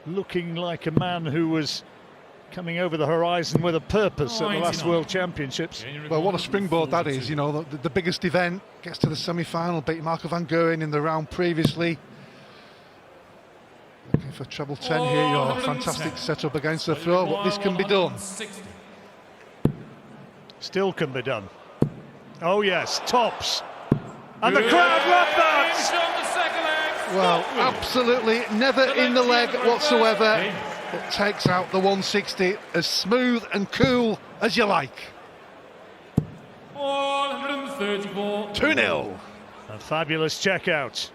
looking like a man who was coming over the horizon with a purpose at the last World Championships. Well, what a springboard that is, you know, the biggest event, gets to the semi-final, beat Marco van Gerwen in the round previously. Looking for treble 10 here, your fantastic setup against the throw, but this can be done. Still can be done. Oh yes, tops. And the crowd love that! Well, absolutely never in the leg whatsoever. But takes out the 160 as smooth and cool as you like. 2-0. A fabulous checkout.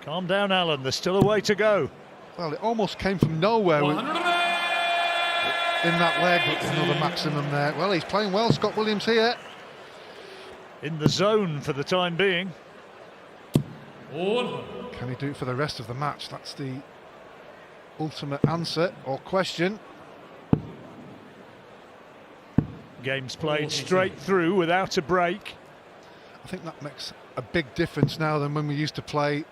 Calm down, Alan, there's still a way to go. Well, it almost came from nowhere in that leg, but another maximum there. Well, he's playing well, Scott Williams here. In the zone for the time being. Can he do it for the rest of the match? That's the ultimate answer or question. Game's played straight through without a break. I think that makes a big difference now than when we used to play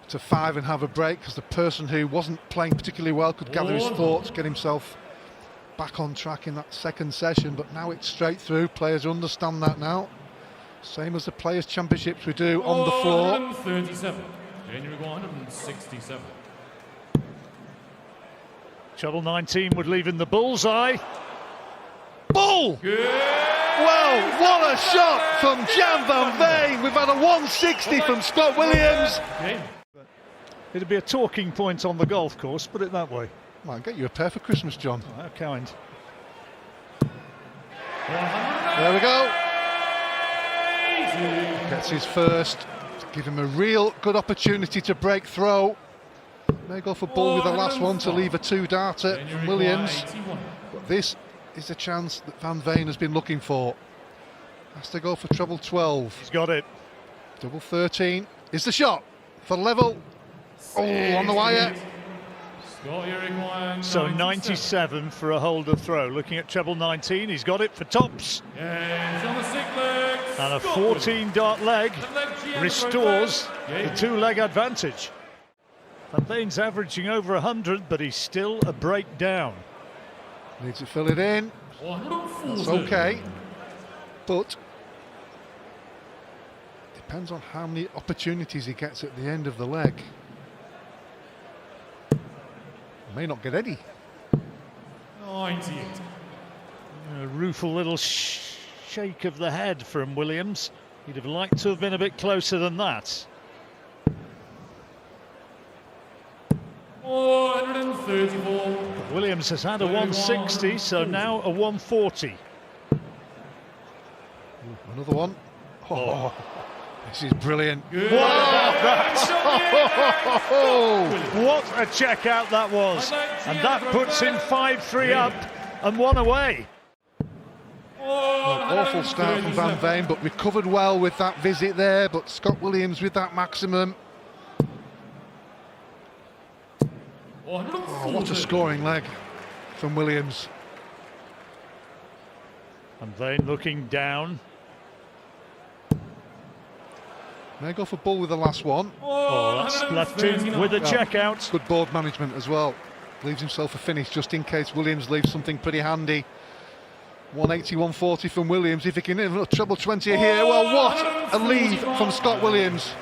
to 5 and have a break, because the person who wasn't playing particularly well could gather his thoughts, get himself back on track in that second session. But now it's straight through. Players understand that now. Same as the Players Championships we do on the floor. 137. January 167. Treble 19 would leave in the bullseye. Ball! Well, what a shot from Jan van Veen. We've had a 160 from Scott Williams. It'd be a talking point on the golf course, put it that way. Might get you a pair for Christmas, John. Oh, how kind. There we go. Gets his first. Give him a real good opportunity to break throw. May go for ball with the last one to leave a 2-darter from Williams. But this is a chance that Van Veen has been looking for. Has to go for treble 12. He's got it. Double 13 is the shot for level. Oh, on the wire. So 97 for a holder throw. Looking at treble 19, he's got it for tops. And a 14-dart leg restores the 2-leg advantage. Van Veen's averaging over 100, but he's still a break down. Needs to fill it in. That's okay. But depends on how many opportunities he gets at the end of the leg. May not get any. 98. A rueful little shake of the head from Williams. He'd have liked to have been a bit closer than that. 134. Williams has had a 160, so now a 140. Another one. Oh, this is brilliant. What about that? What a checkout that was. And that puts him 5-3 up and 1 away. An awful start from Van Veen, but recovered well with that visit there. But Scott Williams with that maximum. Oh, what a scoring leg from Williams. And Veen looking down. May go for ball with the last one. Oh, that's left in with a checkout. Good board management as well. Leaves himself a finish just in case Williams leaves something pretty handy. 180, 140 from Williams. If he can hit a treble 20 here, well, what a lead from Scott Williams.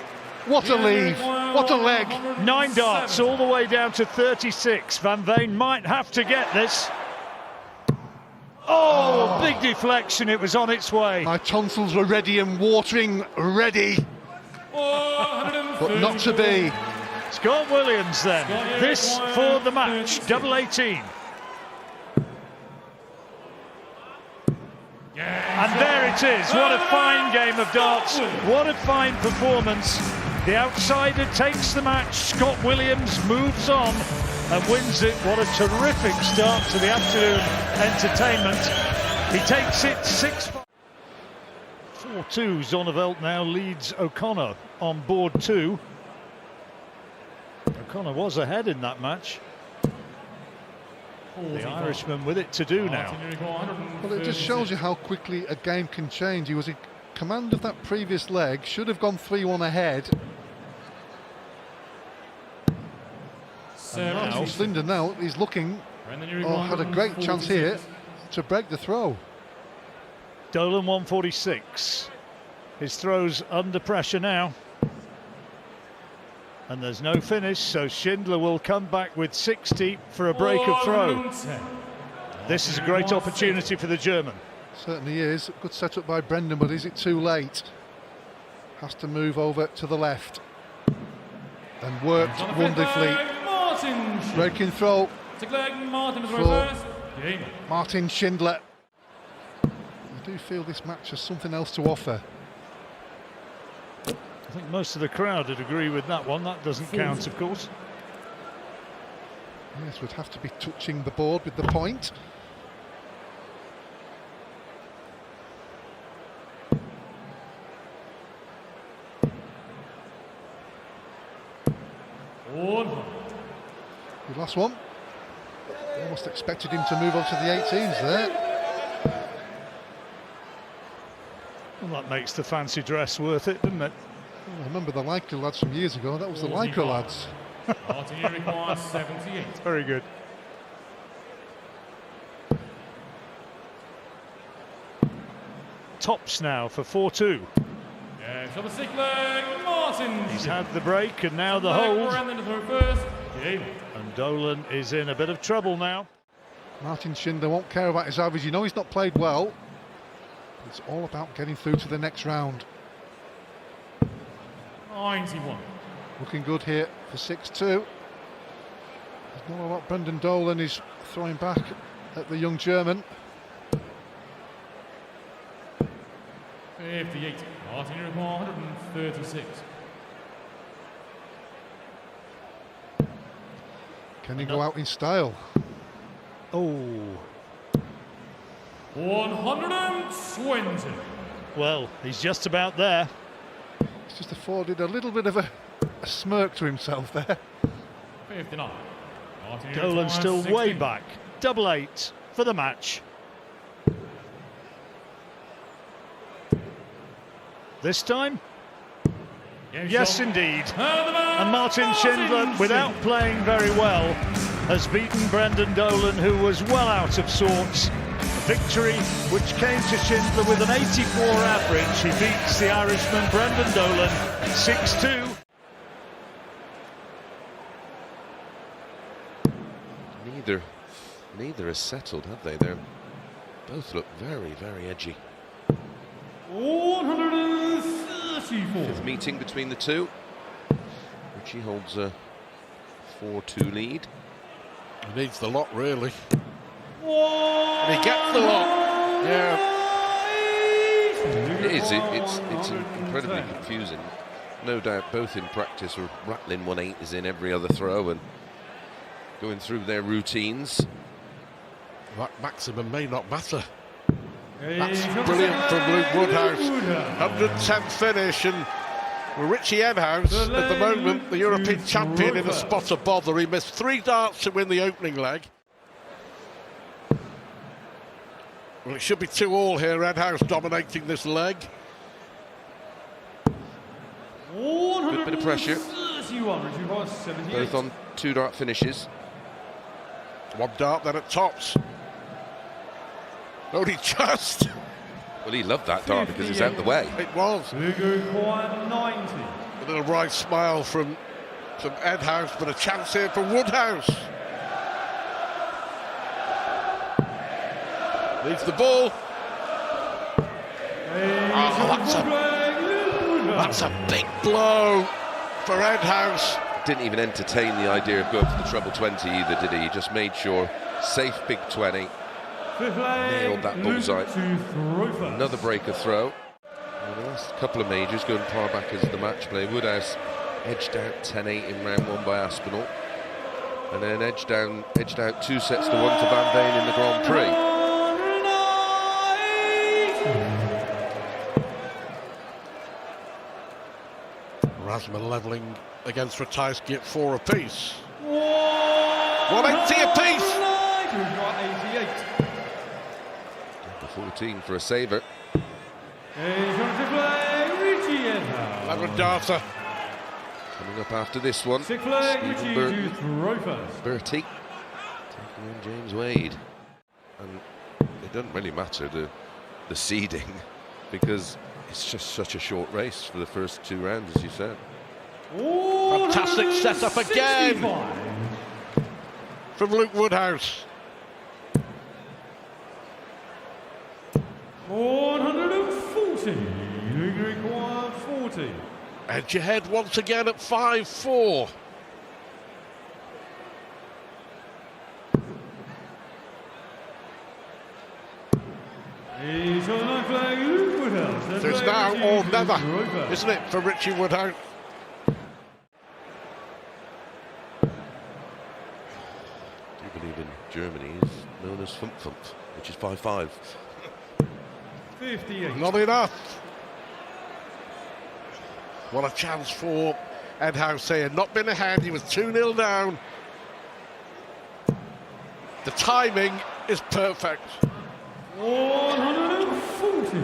What a lead. What a leg. 9 darts all the way down to 36. Van Veen might have to get this. Oh, big deflection. It was on its way. My tonsils were ready and watering ready. But not to be. Scott Williams then. This for the match. Double 18. And there it is. What a fine game of darts. What a fine performance. The outsider takes the match. Scott Williams moves on and wins it. What a terrific start to the afternoon entertainment. He takes it 6-5. 4-2. Zonneveld now leads O'Connor on board 2. O'Connor was ahead in that match. The Irishman with it to do now. Well, it just shows you how quickly a game can change. He was in command of that previous leg, should have gone 3-1 ahead. now- Linden now, he's looking, had a great chance here to break the throw. Dolan 146. His throw's under pressure now. And there's no finish, so Schindler will come back with 60 for a break of throw. This is a great opportunity for the German. Certainly is. Good setup by Brendan, but is it too late? Has to move over to the left. And worked wonderfully. Breaking throw for Martin Schindler. I do feel this match has something else to offer. I think most of the crowd would agree with that one. That doesn't count, of course. Yes, would have to be touching the board with the point. Good last one. Almost expected him to move on to the 18s there. Well, that makes the fancy dress worth it, doesn't it? I remember the Leica lads from years ago. That was the Leica lads. Martin requires 78. Very good. Tops now for 4-2. Yeah, shot the sick leg, Martin. He's had the break and now the hold. And Dolan is in a bit of trouble now. Martin Schindler won't care about his average. You know he's not played well. It's all about getting through to the next round. 91. Looking good here for 6-2. There's not a lot Brendan Dolan is throwing back at the young German. 58. Martin requires 136. Can he go out in style? Oh, 120. well, he's just about there. He's just afforded a little bit of a smirk to himself there. 59. Martin Dolan requires still 16. way back. 8-8 for the match. This time? Yes, indeed. And Martin Schindler, without playing very well, has beaten Brendan Dolan, who was well out of sorts. A victory which came to Schindler with an 84 average. He beats the Irishman Brendan Dolan 6-2. Neither is settled, have they? They both look very, very edgy. 134. Fifth meeting between the two. Richie holds a 4-2 lead. He needs the lot, really. And he gets the lot. Yeah. It is. It's incredibly confusing. No doubt, both in practice are rattling 1/8s in every other throw and going through their routines. That maximum may not matter. That's brilliant from Luke Woodhouse. 110 finish, and Richie Edhouse, at the moment, the European champion, in a spot of bother. He missed 3 darts to win the opening leg. Well, it should be 2-all here. Edhouse dominating this leg. Good bit of pressure. Both on 2 dart finishes. 1 dart then at tops. Only just. Well, he loved that dart because it's out the way. It was. A little bright smile from Edhouse, but a chance here for Woodhouse. Leaves the ball. Oh, that's a big blow for Edhouse. Didn't even entertain the idea of going for the treble 20 either, did he? He just made sure. Safe big 20. Nailed that bullseye. Another breaker throw. Well, the last couple of majors going far back as the match play. Woodhouse edged out 10-8 in round 1 by Aspinall, and then edged out 2 sets to 1 to Van Veen in the Grand Prix. Rasman levelling against Ratajski at 4 apiece. 180 apiece. 14 for a saver. Ladbrokes data. Coming up after this one, Six flag, Stephen Richie to throw first. Bertie taking on James Wade. And it doesn't really matter the seeding, because it's just such a short race for the first 2 rounds, as you said. Fantastic setup again from Luke Woodhouse. 140. Luke requires 40. Edge ahead once again at 5-4. So it's now or never, isn't it, for Richie Woodhouse? I do believe in Germany is known as Fump Fump, which is 5-5. 58. Not enough. What a chance for Ed House here. Not been ahead, he was 2-0 down. The timing is perfect. 140.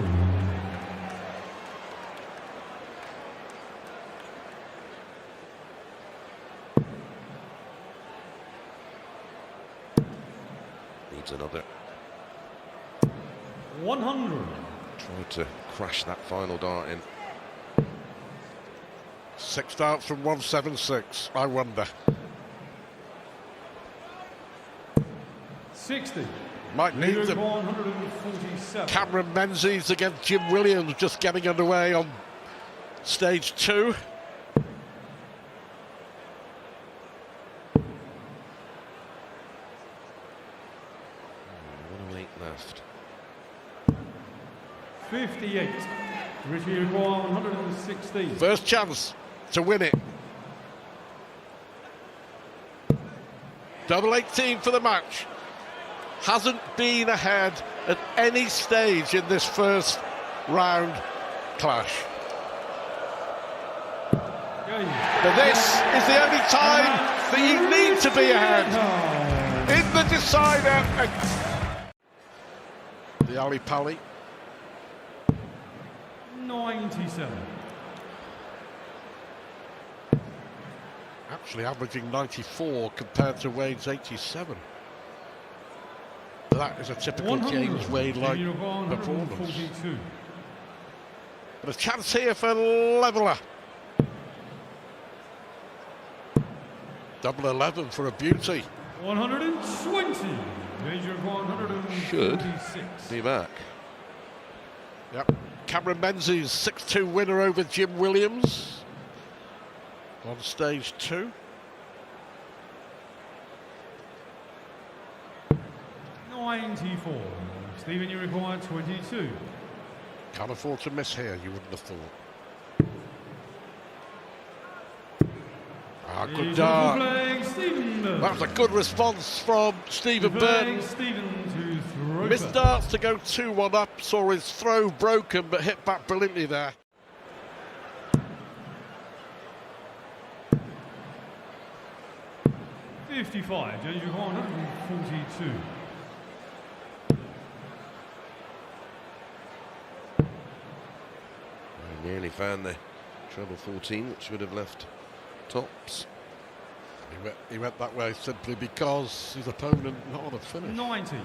Needs another. 100. Tried to crash that final dart in. 6 darts from 176, I wonder. 60. Might need them. 147. Cameron Menzies against Jim Williams just getting underway on stage 2. Left. 58. Richie requires 116. First chance to win it. Double 18 for the match. Hasn't been ahead at any stage in this first round clash. But this is the only time that you need to be ahead. In the decider. The Ali Pally. 97. Actually averaging 94 compared to Wade's 87. That is a typical James Wade-like performance. But a chance here for leveller. Double 11 for a beauty. 120. Major 146. Should be back. Yep. Cameron Menzies, 6-2 winner over Jim Williams on stage 2. 94. Stephen, you require 22. Can't afford to miss here, you wouldn't have thought. Ah, good dart. That was a good response from Stephen Burton. Missed darts to go 2-1 up, saw his throw broken but hit back brilliantly there. $55, James 142. Nearly found the treble 14, which would have left tops. He went that way simply because his opponent not on a finish. 90.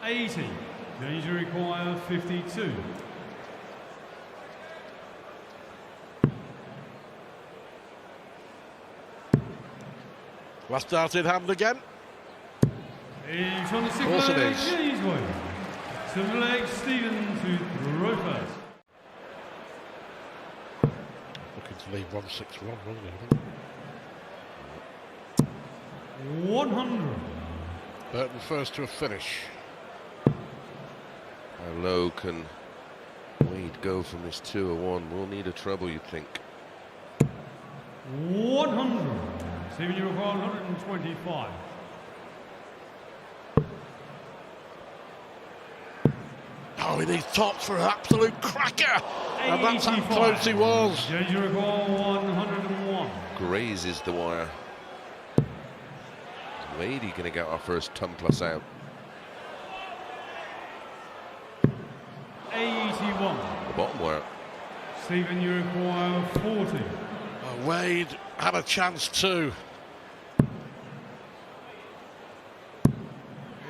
$80. Danger require 52. Last dart in hand again. He's on the Of course it is. Silver leg, Stephen to throw first. Looking to leave 161, wasn't he? 100. Burton first to a finish. How low can Wade go from this 2-1? We'll need a treble, you'd think. 100. Stephen, you require 125. Oh, he needs tops for an absolute cracker. And that's how 85. close he was. James, you require 101. Grazes the wire. Wade, going to get our first ton plus out. bottom wire. Stephen, you require 40. Wade had a chance too.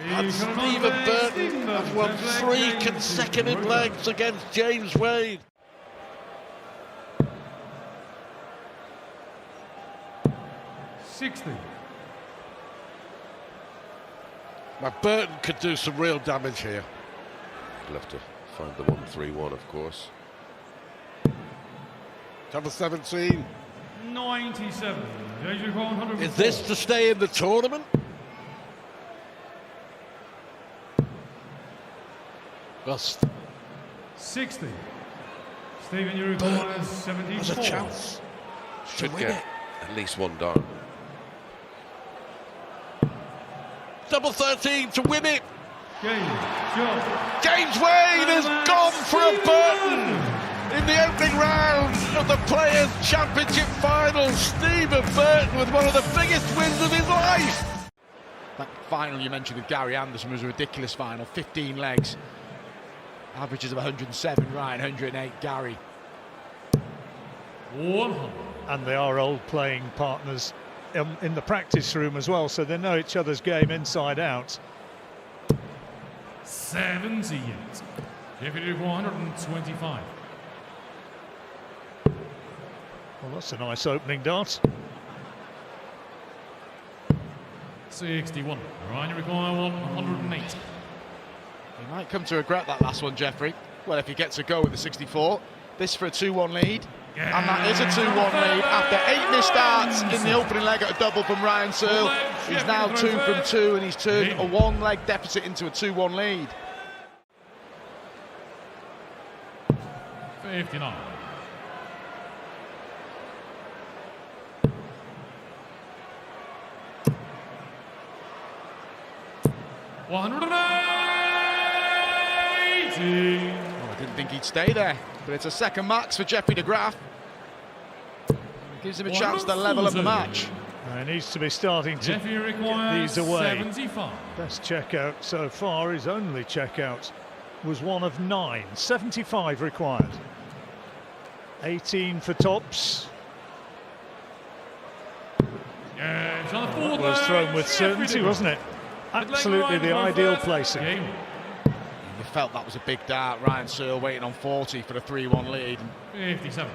And Stephen Burton has won 3 consecutive legs against James Wade. Now Burton could do some real damage here. He'll have to find the 1-3-1, of course. Number 17. 97. Is this to stay in the tournament? Bust. 60. Stephen, you require 74. Has a chance. Should get at least one down. Double 13 to win it. James Wade has gone for a Burton in the opening round of the Players Championship Finals. Stephen Burton with one of the biggest wins of his life. That final you mentioned with Gary Anderson was a ridiculous final, 15 legs. Averages of 107 Ryan, 108 Gary. 100. And they are old playing partners in the practice room as well, so they know each other's game inside out. 78. Jeffrey, 125. Well, that's a nice opening dart. 61. Ryan, you require 108. He might come to regret that last one, Jeffrey. Well, if he gets a go with the 64. This for a 2-1 lead. And that is a 2-1 lead after 8 missed starts in the opening leg at a double from Ryan Searle. He's now 2 from 2 and he's turned a 1-leg deficit into a 2-1 lead. 59. I didn't think he'd stay there, but it's a second max for Jeffrey de Graaf. Gives him a chance to level up the match. He needs to be starting to get these away. 75. Best checkout so far, his only checkout, was one of 9. 75 required. 18 for tops. That was thrown with certainty, wasn't it? Absolutely the ideal placing. You felt that was a big dart. Ryan Searle waiting on 40 for the 3-1 lead. 57.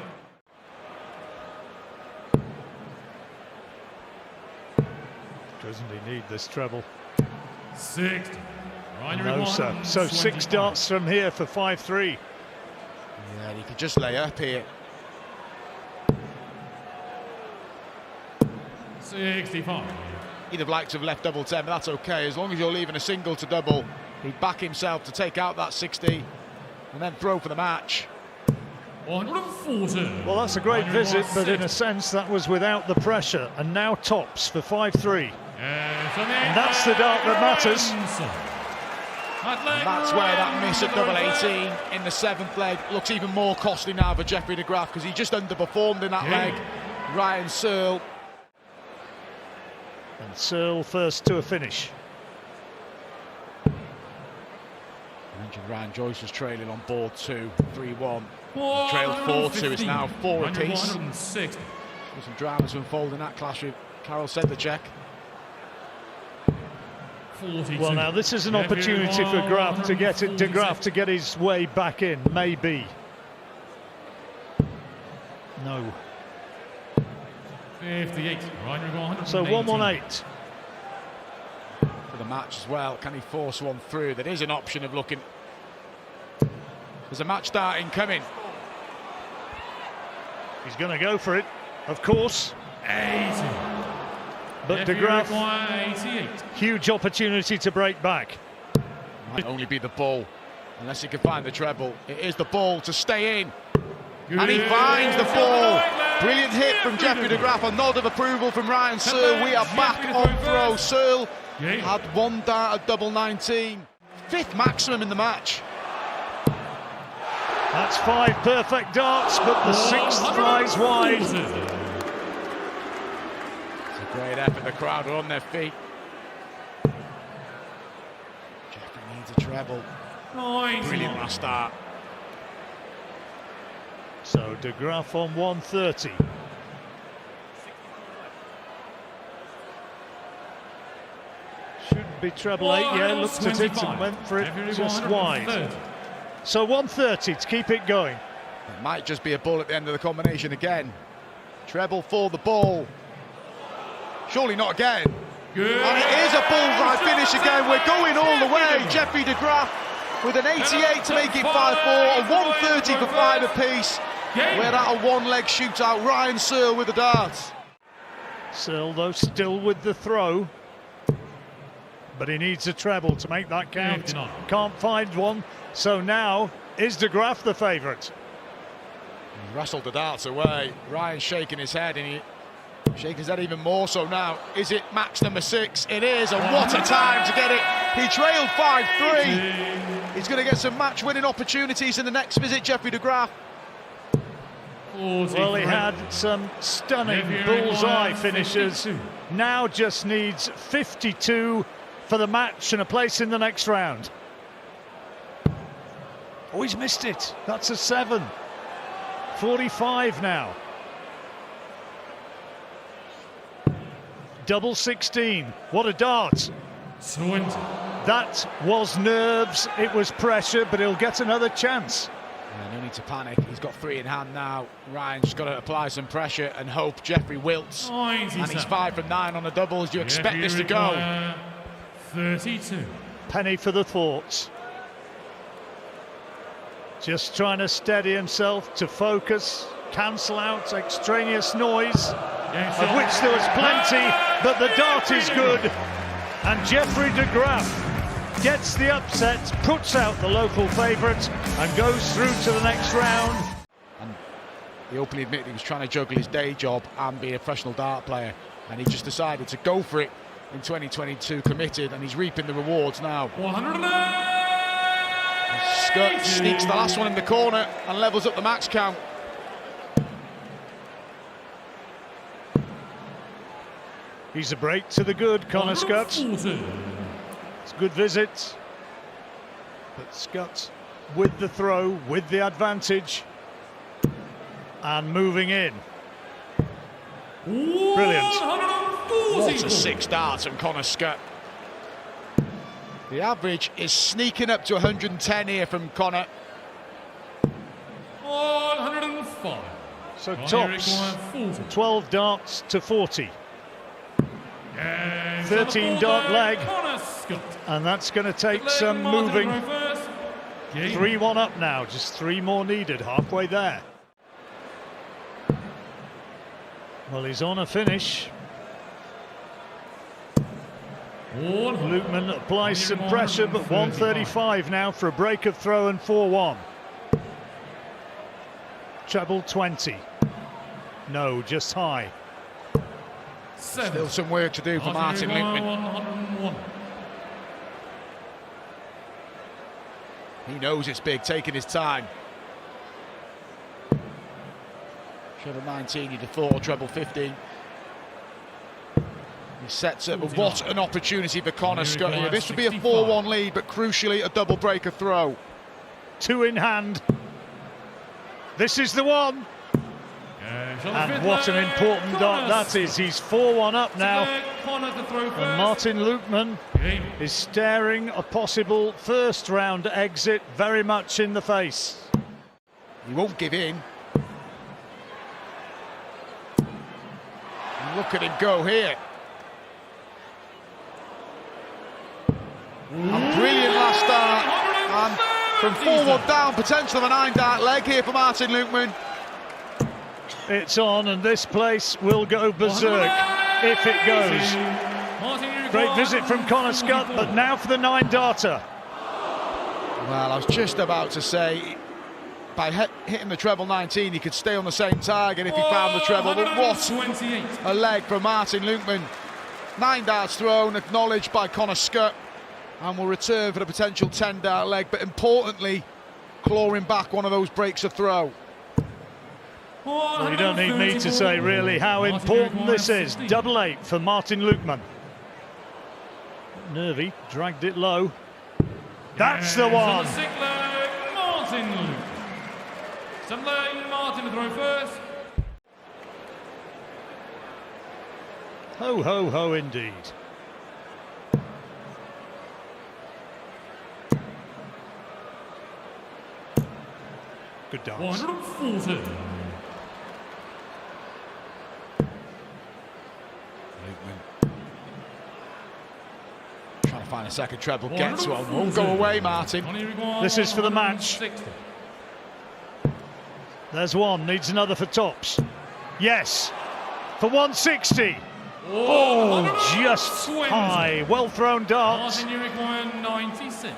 Doesn't he need this treble? 60. No, sir. So 6 darts from here for 5-3. Yeah, you could just lay up here. 65. He'd have liked to have left double 10, but that's okay. As long as you're leaving a single to double, he'd back himself to take out that 60 and then throw for the match. 140. Well, that's a great visit, but in a sense that was without the pressure. And now tops for 5-3. And that's the dart that matters. And that's where that miss at double 18 in the 7th leg looks even more costly now for Jeffrey de Graaf, because he just underperformed in that leg. Ryan Searle. And Searle first to a finish. I mentioned Ryan Joyce was trailing on board 2, 3-1. Trailed 4-2, it's now 4 apiece. Some dramas unfold in that clash with Karel Sedlacek. 42. Well, now this is an opportunity for Graaf to get it, de Graaf to get his way back in, maybe. No. 58. So 118. For the match as well, can he force one through? That is an option of looking. There's a match starting coming. He's going to go for it, of course. 80. But de Graaf, 88. huge opportunity to break back. Might only be the ball, unless he can find the treble. It is the ball to stay in. And he finds the ball. Brilliant hit from Jeffrey de Graaf. A nod of approval from Ryan Searle. We are back on throw. Searle had 1 dart at double 19. 5th maximum in the match. That's 5 perfect darts, but the 6th flies wide. It's a great effort. The crowd are on their feet. Jeffrey needs a treble. Brilliant last start. So De Graaf on 130. Should be treble 8, yeah, looked at it and went for it just wide. So 130 to keep it going. It might just be a ball at the end of the combination again. Treble for the ball. Surely not again. Good. And it is a bullseye finish again. We're going all the way. Jeffrey De Graaf with an 88 to make it 5-4, a 130 for 5 apiece. We're at a one-leg shootout. Ryan Searle with the darts. Searle, though, still with the throw. But he needs a treble to make that count. Can't find one. So now, is De Graaf the favourite? He wrestled the darts away. Ryan shaking his head, and he shaking his head even more so now. Is it match number 6? It is, and what a time to get it. He trailed 5-3. He's going to get some match-winning opportunities in the next visit, Jeffrey De Graaf. Well, he had some stunning bullseye finishes. Now just needs 52 for the match and a place in the next round. Oh, he's missed it. That's a 7. 45 now. Double 16. What a dart. 20. That was nerves. It was pressure, but he'll get another chance. No need to panic. He's got 3 in hand now. Ryan's got to apply some pressure and hope Jeffrey wilts. And he's 5 from 9 on the doubles. You expect this to go. 32. Penny for the thoughts. Just trying to steady himself to focus, cancel out extraneous noise, of which there was plenty, but the dart is good. And Jeffrey De Graaf gets the upset, puts out the local favourite and goes through to the next round. And he openly admitted he was trying to juggle his day job and be a professional dart player, and he just decided to go for it in 2022, committed, and he's reaping the rewards now. 108. Scott sneaks the last one in the corner and levels up the match count. He's a break to the good, Connor Scott. It's a good visit. But Scott with the throw, with the advantage. And moving in. Brilliant. What a 6 darts from Connor Scott. The average is sneaking up to 110 here from Connor. 105. So tops 12 darts to 40. 13 dart leg, and that's going to take some moving. 3-1 up now, just 3 more needed, halfway there. Well, he's on a finish. Lukeman applies some pressure, but 135 now for a break of throw and 4-1. Treble 20. No, just high. Still some work to do for Martin Lukeman. He knows it's big, taking his time. Treble 19, you'd have thought, treble 15. He sets up, but what an opportunity for Connor Scott here. This would be a 4-1 lead, but crucially a double breaker throw. 2 in hand. This is the one. And what an important dart that is. He's 4-1 up now. And Martin Lukeman is staring a possible first round exit very much in the face. He won't give in. And look at him go here. A brilliant last dart. And from 4-1 down, potential of a 9 dart leg here for Martin Lukeman. It's on, and this place will go berserk if it goes. Great visit from Connor Scott, but now for the 9 darter. Well, I was just about to say, by hitting the treble 19, he could stay on the same target if he found the treble. But what a leg from Martin Lukeman. 9 darts thrown, acknowledged by Connor Scott, and will return for the potential 10 dart leg, but importantly, clawing back one of those breaks of throw. Well, you don't need me to say really how important this is. Double 8 for Martin Lukeman. Nervy, dragged it low. That's the one. Sunday, Martin to throw first. Ho, ho, ho indeed. Good dance. 140. Trying to find a second treble, gets one, won't go away, Martin. This is for the match. There's one, needs another for tops. Yes, for 160. Oh, just high, well thrown darts. Martin, you require 96.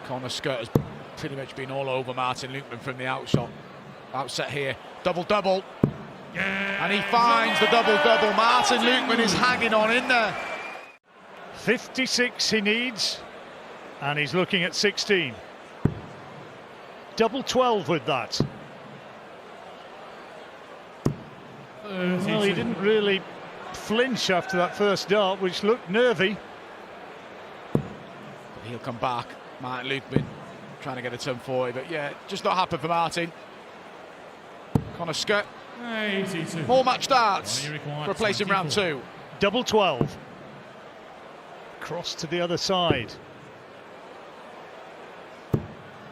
Connor Scott has pretty much been all over Martin Lukeman from the outset here. Double-double. And he finds the double-double. Martin Lukeman is hanging on in there. 56 he needs, and he's looking at 16. Double 12 with that. Well, he didn't really flinch after that first dart, which looked nervy. But he'll come back. Martin Lukeman trying to get a turn 40, but yeah, just not happen for Martin. Connor Scott. 82. More match darts for a place in round 2. Double 12. Cross to the other side.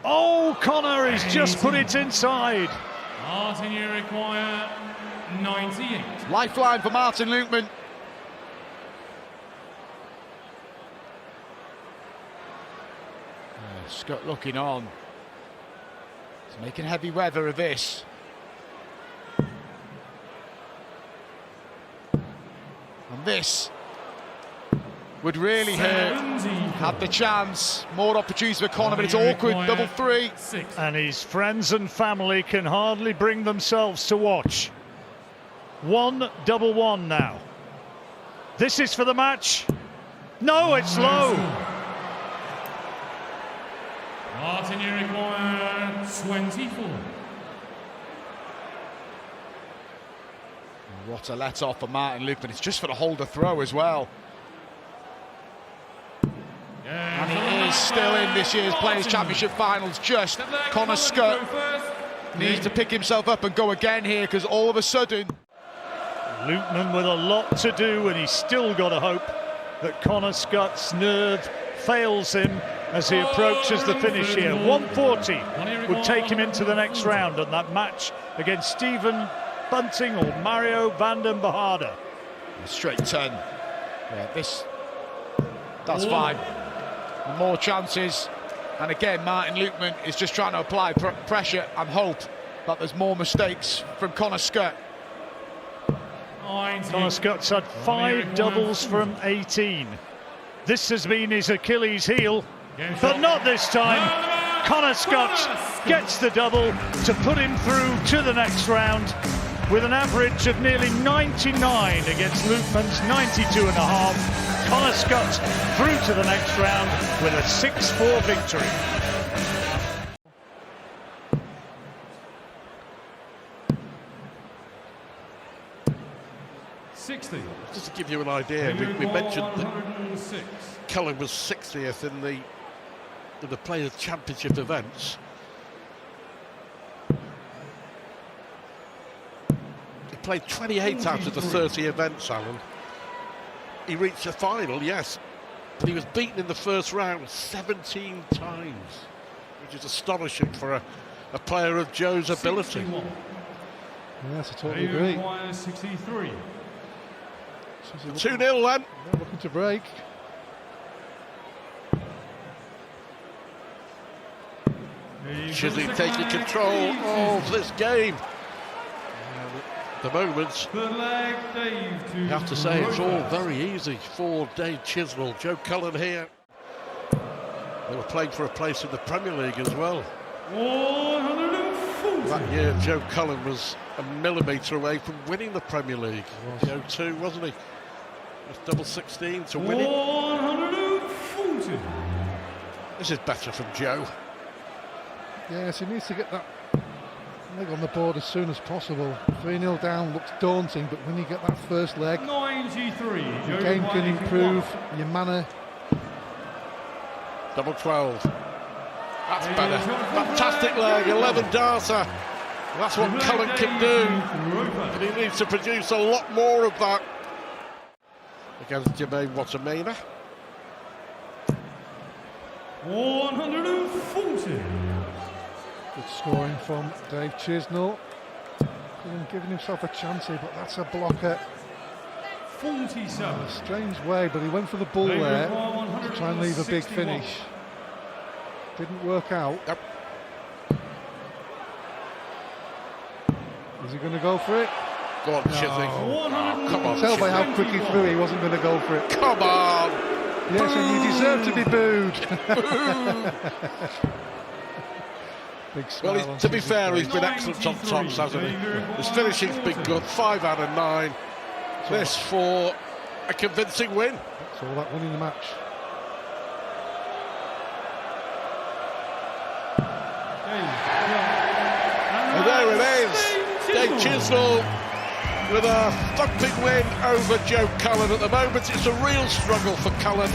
Oh, Connor has just put it inside. Martin, you require 98. Lifeline for Martin Lukeman. Scott looking on. He's making heavy weather of this. And this would really hurt. Had the chance. More opportunities for Connor, but it's awkward. Double 3. And his friends and family can hardly bring themselves to watch. 1 double 1 now. This is for the match. No, it's low. Martin, you require 24. What a let off for Martin Lukeman. It's just for the holder throw as well. And he is still in this year's Players Championship Finals. Just Connor Scott needs to pick himself up and go again here, because all of a sudden Lukeman with a lot to do, and he's still got to hope that Connor Scott's nerve fails him as he approaches the finish here. 140 would take him into the next round, and that match against Stephen Bunting or Mario van den Behaarde. Straight 10. Yeah, that's fine. And more chances. And again, Martin Lukeman is just trying to apply pressure and hope that there's more mistakes from Connor Scott. Connor Scott's had 5 doubles from 18. This has been his Achilles heel, but not this time. Connor Scott gets the double to put him through to the next round with an average of nearly 99 against Lukeman's 92.5. Connor Scott through to the next round with a 6-4 victory. Just to give you an idea, we mentioned that Cullen was 60th in the Players Championship events. He played 28 out of the 30 events, Alan. He reached the final, yes, but he was beaten in the first round 17 times, which is astonishing for a player of Joe's ability. Yes, I totally agree. 63. 2-0 then. Looking to break. Chisley taking control of this game. At the moment, you have to say it's all very easy for Dave Chisnell. Joe Cullen here. They were playing for a place in the Premier League as well. 140. That year, Joe Cullen was a millimetre away from winning the Premier League. The 0-2, wasn't he? With double 16 to win it. 140. This is better from Joe. Yes, he needs to get that leg on the board as soon as possible. 3-0 down looks daunting, but when you get that first leg, 93. your game can improve, your manner. Double 12. That's better. Fantastic leg, 11 darter. That's what Cullen can do. And he needs to produce a lot more of that against Jermaine Wattimena. 140. Good scoring from Dave Chisnall. Giving himself a chance here, but that's a blocker. 47. A strange way, but he went for the ball there to try and leave a big finish. Didn't work out. Yep. Is he going to go for it? Go on, Chizzy. Oh, Come on, Tell by how Chizzy. quick he threw, he wasn't going to go for it. Come on! Yes, and you deserve to be booed. Big smile Well, on to be Chisnall's fair, he's face. been excellent on tops, hasn't he? His finishing's been good, 5 out of 9. This for a convincing win. It's all about winning the match. And there it is. Dave Chisnall with a thumping win over Joe Cullen. At the moment, it's a real struggle for Cullen.